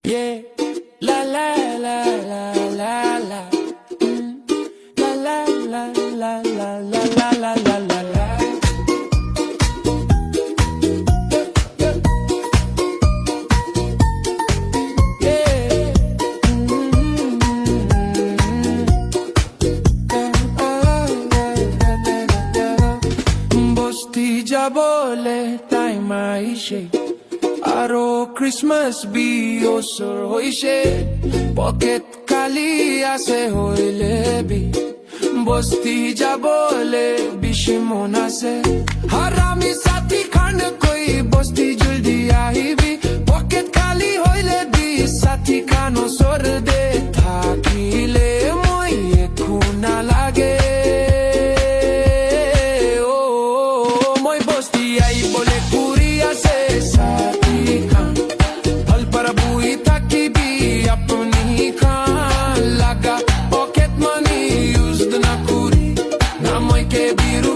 Yeah, la la la la la la. La la la la la la la la la la la. বস্তি যাবলে time আইছে আৰু ক্ৰিসমাস B ওচৰ হৈছে pocket খালি আছে হইলে বি বস্তি যাবলে বেছি মন আছে হাৰামি সাথী খান কৈ বস্তি জলদি আহিবি পকেট খালি হইলে বি সাথী খান ওচৰ দে থাকিলে মই একো নালাগে Pocket money used na kuri na moy ke biru